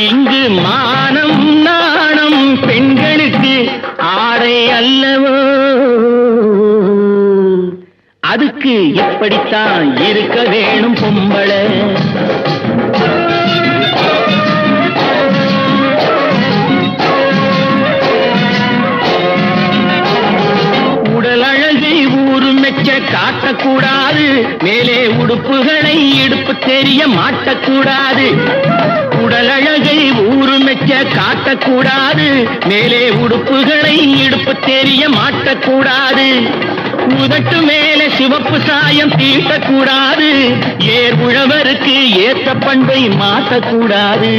இங்கு மானம் நாணம் பெண்களுக்கு ஆடை அல்லவோ, அதுக்கு எப்படித்தான் இருக்க வேணும் பொம்பளை. உடல் அழகை ஊரு மெச்ச காட்டக்கூடாது, மேலே உடுப்புகளை இடுப்பு தெரிய மாட்டக்கூடாது. உடல் அழகை ஊரு மெச்ச காட்டக்கூடாது, மேலே உடுப்புகளை இடுப்பு தெரிய மாட்டக்கூடாது. உதட்டு மேல சிவப்பு சாயம் தீட்டக்கூடாது, ஏர் உழவருக்கு ஏற்ற பண்பை மாற்றக்கூடாது.